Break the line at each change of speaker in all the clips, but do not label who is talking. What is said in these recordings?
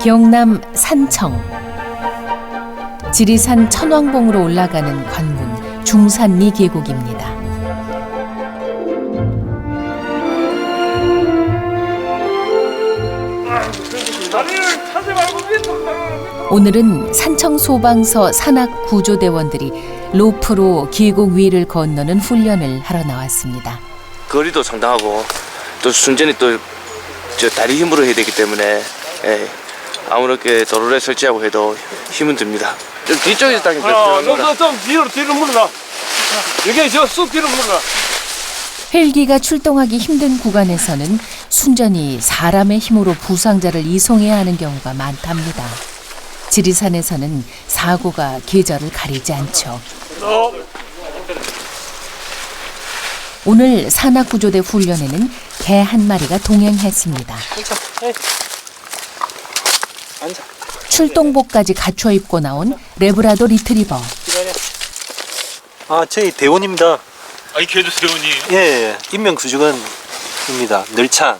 경남 산청. 지리산 천왕봉으로 올라가는 관문 중산리 계곡입니다. 오늘은 산청소방서 산악구조대원들이 로프로 계곡 위를 건너는 훈련을 하러 나왔습니다.
거리도 상당하고 또 순전히 또 다리 힘으로 해야 되기 때문에 아무렇게 도로에 설치하고 해도 힘은 듭니다. 좀 뒤쪽에서 당기면
좀 뒤로 물러나. 여기 쑥 뒤로 물러나.
헬기가 출동하기 힘든 구간에서는 순전히 사람의 힘으로 부상자를 이송해야 하는 경우가 많답니다. 지리산에서는 사고가 계절을 가리지 않죠. 오늘 산악구조대 훈련에는 개 한 마리가 동행했습니다. 출동복까지 갖춰 입고 나온 레브라도 리트리버.
저희 대원입니다.
이 걔도 대원이에요?
예, 인명구조견입니다. 늘찬.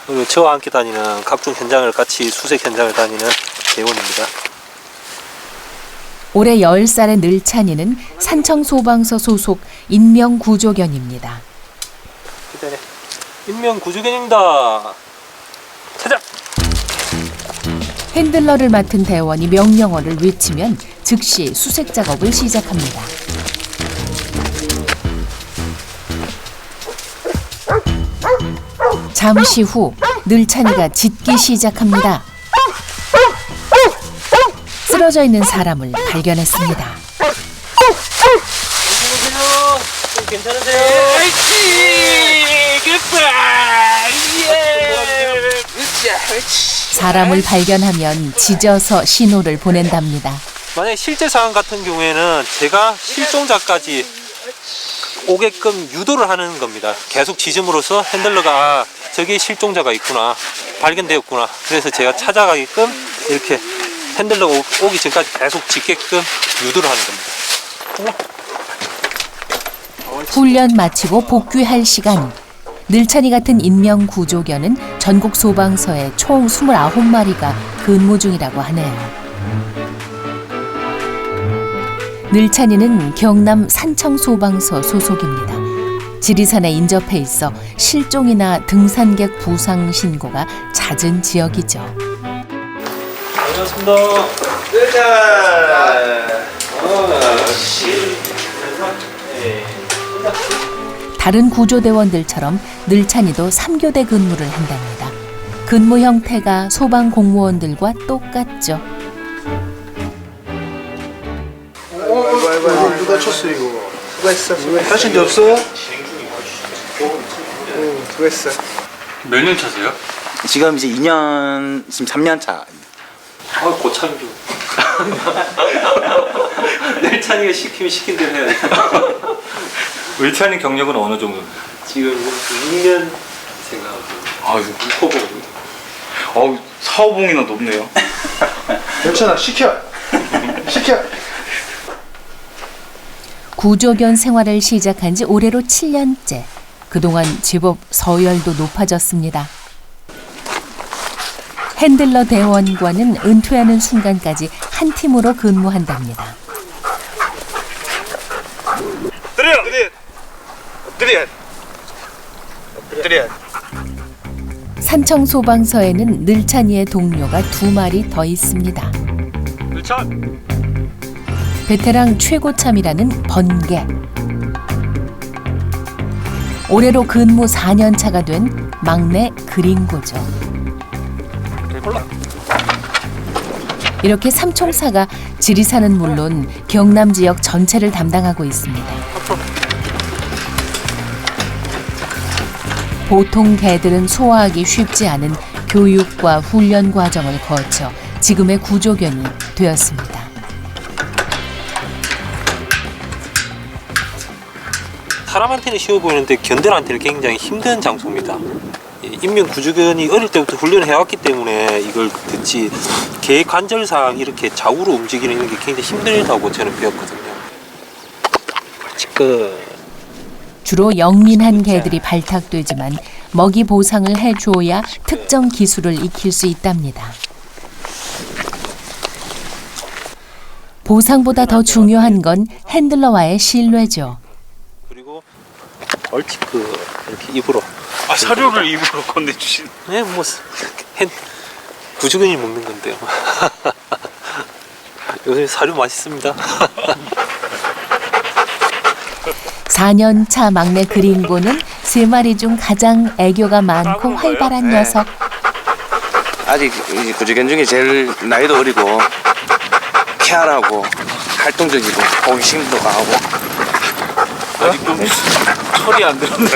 그리고 저와 함께 다니는 각종 현장을 같이 수색 현장을 다니는 대원입니다.
올해 10살의 늘찬이는 산청소방서 소속 인명구조견입니다.
기다려. 인명구조견입니다. 찾아!
핸들러를 맡은 대원이 명령어를 외치면 즉시 수색 작업을 시작합니다. 잠시 후 늘찬이가 짖기 시작합니다. 쓰러져 있는 사람을 발견했습니다.
괜찮으세요?
사람을 발견하면 짖어서 신호를 보낸답니다.
만약에 실제 상황 같은 경우에는 제가 실종자까지 오게끔 유도를 하는 겁니다. 계속 짖음으로써 핸들러가 저기 실종자가 있구나, 발견되었구나. 그래서 제가 찾아가게끔 이렇게 핸들러가 오기 전까지 계속 짖게끔 유도를 하는 겁니다.
훈련 마치고 복귀할 시간. 늘찬이 같은 인명구조견은 전국 소방서에 총 29마리가 근무 중이라고 하네요. 늘찬이는 경남 산청소방서 소속입니다. 지리산에 인접해 있어 실종이나 등산객 부상 신고가 잦은 지역이죠.
반갑습니다.
다른 구조대원들처럼 늘찬이도 3교대 근무를 한답니다. 근무 형태가 소방 공무원들과 똑같죠.
아이고 누가 쳤어 이거. 수고했어. 다친 데 없어? 수고했어.
몇 년 차세요?
지금 이제 2년, 지금 3년 차.
고참이죠. 늘찬이가 시키면 시킨 대로 해야 돼.
을찬이 경력은 어느 정도?
지금 6년 생각하고.
호봉. 사호봉이나 높네요.
괜찮아. 시켜.
구조견 생활을 시작한 지 올해로 7년째. 그동안 제법 서열도 높아졌습니다. 핸들러 대원과는 은퇴하는 순간까지 한 팀으로 근무한답니다. 산청소방서에는 늘찬이의 동료가 2마리 더 있습니다.
을찬!
베테랑 최고참이라는 번개. 올해로 근무 4년 차가 된 막내 그린고죠. 이렇게 삼총사가 지리산은 물론 경남 지역 전체를 담당하고 있습니다. 보통 개들은 소화하기 쉽지 않은 교육과 훈련 과정을 거쳐 지금의 구조견이 되었습니다.
사람한테는 쉬워 보이는데 견들한테는 굉장히 힘든 장소입니다. 인명구조견이 어릴 때부터 훈련을 해왔기 때문에 이걸 듣지, 개 관절상 이렇게 좌우로 움직이는 이런 게 굉장히 힘들다고 저는 배웠거든요.
주로 영민한 개들이 발탁되지만 먹이 보상을 해줘야 특정 기술을 익힐 수 있답니다. 보상보다 더 중요한 건 핸들러와의 신뢰죠.
그리고 얼치 이렇게 입으로.
아, 사료를 입으로 건네주신.
네, 뭐 구조견이 먹는 건데요. 요새 사료 맛있습니다.
4년 차 막내 그린고는 3마리 중 가장 애교가 많고 활발한 녀석.
아직 이 구조견 중에 제일 나이도 어리고 쾌활하고 활동적이고 호기심도 강하고.
아직 좀 철이 안 들었네.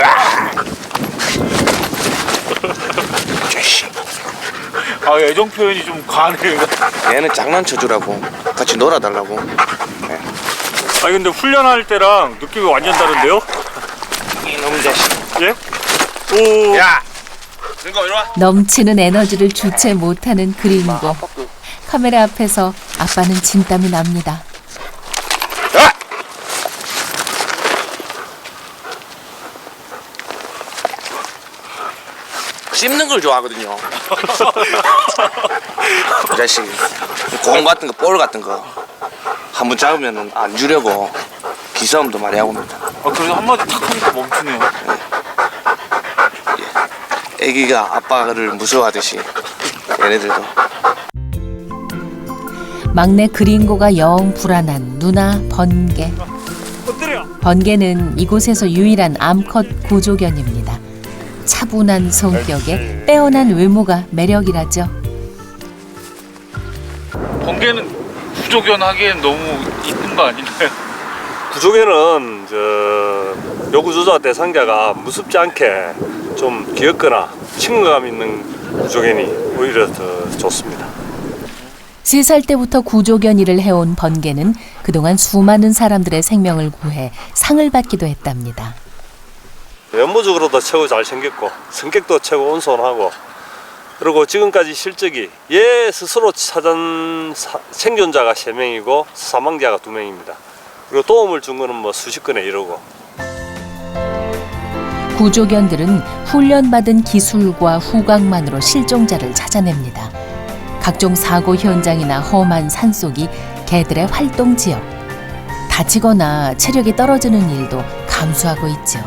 아, 애정 표현이 좀 과하네요.
얘는 장난쳐주라고 같이 놀아달라고.
아니 근데 훈련할 때랑 느낌이 완전 다른데요?
이놈 자식.
예? 오.
야! 그러니까 이리 와.
넘치는 에너지를 주체 못하는 그린고. 카메라 앞에서 아빠는 진땀이 납니다.
야! 씹는 걸 좋아하거든요. 이 자식. 공 같은 거, 볼 같은 거 한번 잡으면 안 주려고 기싸움도 많이 하고 있습니다.
아, 그래서 한마디 탁 하니까 멈추네요.
애기가 아빠를 무서워하듯이 얘네들도.
막내 그린고가 영 불안한 누나 번개.
엎드려.
번개는 이곳에서 유일한 암컷 구조견입니다. 차분한 성격에 빼어난 외모가 매력이라죠.
번개는 구조견 하기엔 너무 이쁜 거 아닌가요?
구조개는 저 여구조자 대상자가 무섭지 않게 좀 귀엽거나 친근감 있는 구조견이 오히려 더 좋습니다.
3살 때부터 구조견 일을 해온 번개는 그동안 수많은 사람들의 생명을 구해 상을 받기도 했답니다.
외모적으로도 최고 잘생겼고 성격도 최고 온순하고 그리고 지금까지 실적이 얘 스스로 찾은 생존자가 3명이고 사망자가 2명입니다. 그리고 도움을 준 거는 뭐 수십 건에 이르고.
구조견들은 훈련받은 기술과 후각만으로 실종자를 찾아냅니다. 각종 사고 현장이나 험한 산속이 개들의 활동 지역. 다치거나 체력이 떨어지는 일도 감수하고 있죠.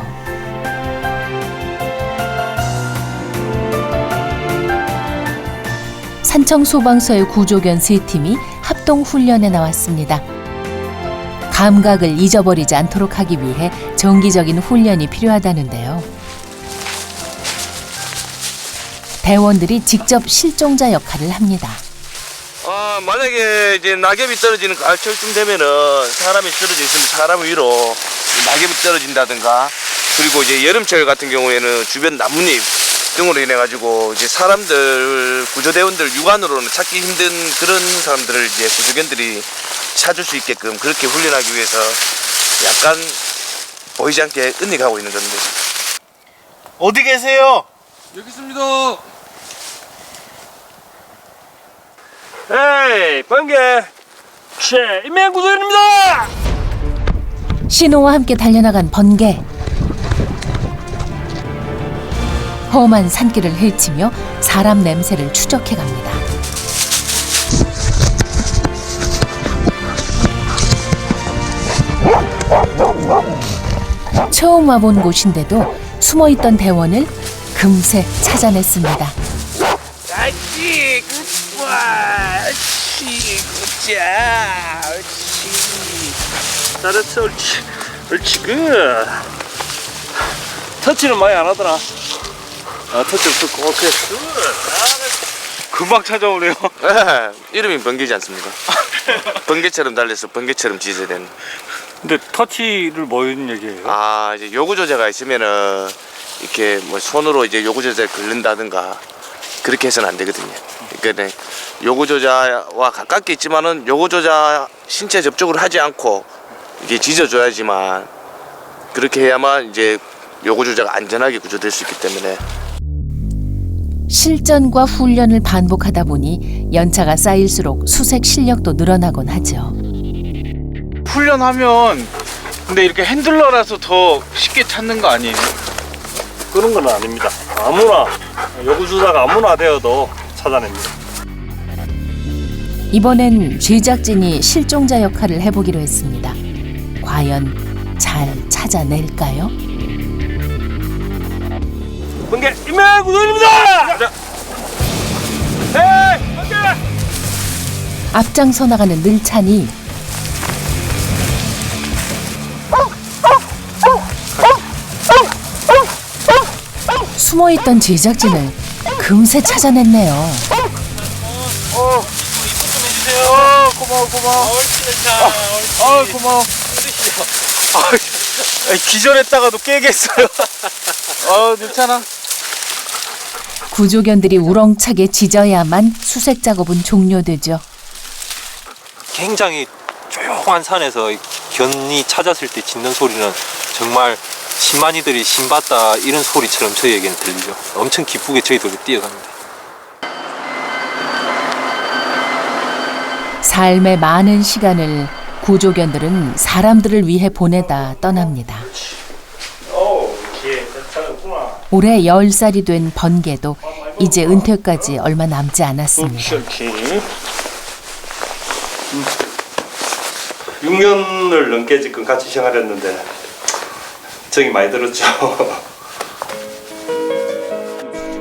산청소방서의 구조견 3팀이 합동훈련에 나왔습니다. 감각을 잊어버리지 않도록 하기 위해 정기적인 훈련이 필요하다는데요. 대원들이 직접 실종자 역할을 합니다.
만약에 이제 낙엽이 떨어지는 가을철쯤 되면은 사람이 쓰러져 있으면 사람 위로 낙엽이 떨어진다든가, 그리고 이제 여름철 같은 경우에는 주변 나뭇잎 등으로 인해 가지고 이제 사람들, 구조대원들 육안으로는 찾기 힘든 그런 사람들을 이제 구조견들이 찾을 수 있게끔 그렇게 훈련하기 위해서 약간 보이지 않게 은닉하고 있는 건데.
어디 계세요?
여기 있습니다.
에이, 번개. 인명구조견입니다.
신호와 함께 달려나간 번개. 험한 산길을 헤치며 사람 냄새를 추적해 갑니다. 처음 와본 곳인데도 숨어있던 대원을 금세 찾아냈습니다.
아치, 굿보이, 아치, 굿자, 아치.
잘했어, 옳지. 옳지, 굿. 터치는 많이 안 하더라. 터치 없어, 오케이. 굿. 금방 찾아오네요.
이름이 번개지 않습니까? 번개처럼 달려서 번개처럼 짖어야 되는.
근데 터치를 뭐는 얘기예요?
이제 요구조자가 있으면은 이렇게 뭐 손으로 이제 요구조자를 긁는다든가 그렇게 해서는 안 되거든요. 그러니까 요구조자와 가깝게 있지만은 요구조자 신체 접촉을 하지 않고 이게 짖어줘야지만, 그렇게 해야만 이제 요구조자가 안전하게 구조될 수 있기 때문에.
실전과 훈련을 반복하다 보니 연차가 쌓일수록 수색 실력도 늘어나곤 하죠.
훈련하면 근데 이렇게 핸들러라서 더 쉽게 찾는 거 아니에요?
그런 건 아닙니다. 아무나 여구조자가 아무나 되어도 찾아냅니다.
이번엔 제작진이 실종자 역할을 해보기로 했습니다. 과연 잘 찾아낼까요?
번개 인명 구조입니다. 네, 번개.
앞장서 나가는 늘찬이 숨어있던 제작진을 금세 찾아냈네요.
고마워. 기절했다가도 깨겠어요. 괜찮아.
구조견들이 우렁차게 짖어야만 수색 작업은 종료되죠.
굉장히 조용한 산에서 견이 찾았을 때 짖는 소리는 정말 신만이들이 신봤다 이런 소리처럼 저희에게는 들리죠. 엄청 기쁘게 저희들이 뛰어갑니다.
삶의 많은 시간을 구조견들은 사람들을 위해 보내다 떠납니다. 올해 10살이 된 번개도 이제 은퇴까지 얼마 남지 않았습니다.
6년을 넘게 지금 같이 생활했는데 정이 많이 들었죠.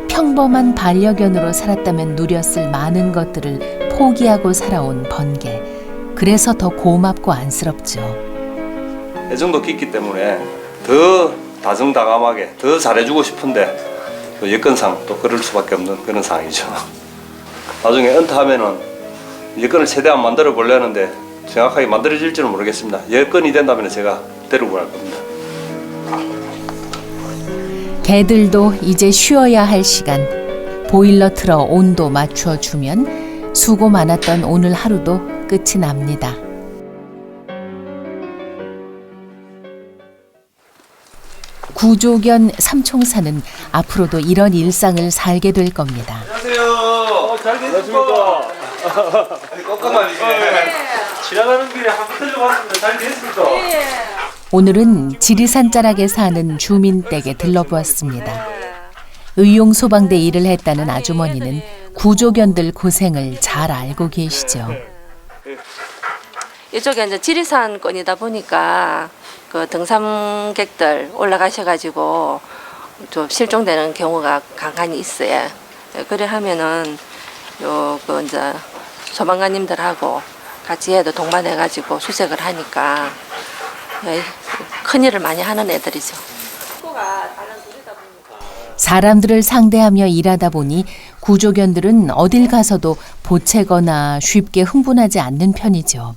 평범한 반려견으로 살았다면 누렸을 많은 것들을 포기하고 살아온 번개. 그래서 더 고맙고 안쓰럽죠.
애정도 깊기 때문에 더 다정다감하게 더 잘해주고 싶은데 또 여건상 또 그럴 수밖에 없는 그런 상황이죠. 나중에 은퇴하면은 여건을 최대한 만들어 보려는데 정확하게 만들어질지는 모르겠습니다. 여건이 된다면 제가 데리고 갈 겁니다.
개들도 이제 쉬어야 할 시간. 보일러 틀어 온도 맞춰 주면 수고 많았던 오늘 하루도 끝이 납니다. 구조견 삼총사는 앞으로도 이런 일상을 살게 될 겁니다.
안녕하세요. 잘 계십니까? 꼼꼼하시네.
지나가는 길에 한번 들려봤습니다. 잘 됐습니까?
오늘은 지리산 자락에 사는 주민 댁에 들러보았습니다. 의용소방대 일을 했다는 아주머니는 구조견들 고생을 잘 알고 계시죠.
이쪽에 이제 지리산권이다 보니까 그 등산객들 올라가셔가지고 좀 실종되는 경우가 간간히 있어요. 그래 하면은 그 이제 소방관님들하고 같이 애들 동반해가지고 수색을 하니까 큰 일을 많이 하는 애들이죠.
사람들을 상대하며 일하다 보니 구조견들은 어딜 가서도 보채거나 쉽게 흥분하지 않는 편이죠.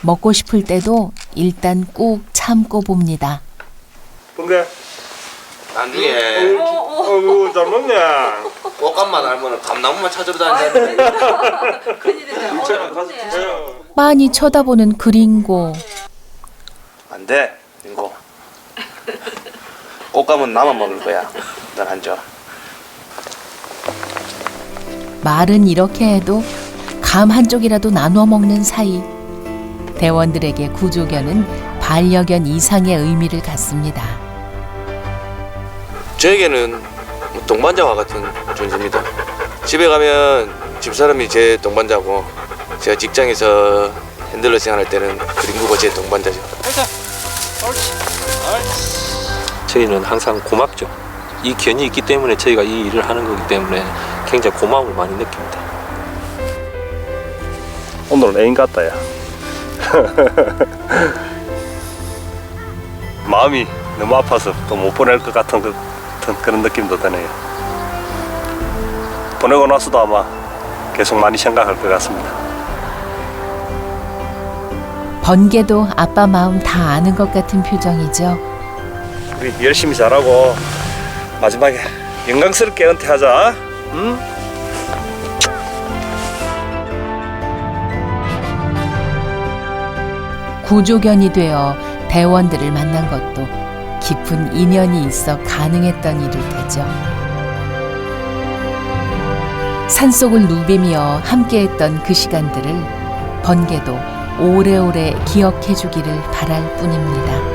먹고 싶을 때도 일단 꾹 참고 봅니다.
번개.
나중에
어이구 잘 먹네.
꽃감만 알면 감나무만 찾으러 다니는데
빤히 쳐다보는 그린고.
안돼 이거 꽃감은 나만 먹을 거야. 난 안 줘.
말은 이렇게 해도 감 한쪽이라도 나눠 먹는 사이. 대원들에게 구조견은 반려견 이상의 의미를 갖습니다.
저에게는 동반자와 같은 존재입니다. 집에 가면 집사람이 제 동반자고 제가 직장에서 핸들러 생활할 때는 그린구가 제 동반자죠.
저희는 항상 고맙죠. 이 견이 있기 때문에 저희가 이 일을 하는 거기 때문에 굉장히 고마움을 많이 느낍니다.
오늘은 애인 같다 야. 마음이 너무 아파서 또 못 보낼 것 같은 그런 느낌도 드네요. 보내고 나서도 아마 계속 많이 생각할 것 같습니다.
번개도 아빠 마음 다 아는 것 같은 표정이죠.
우리 열심히 잘하고 마지막에 영광스럽게 은퇴하자. 응?
구조견이 되어 대원들을 만난 것도 깊은 인연이 있어 가능했던 일일 테죠. 산속을 누비며 함께했던 그 시간들을 번개도 오래오래 기억해 주기를 바랄 뿐입니다.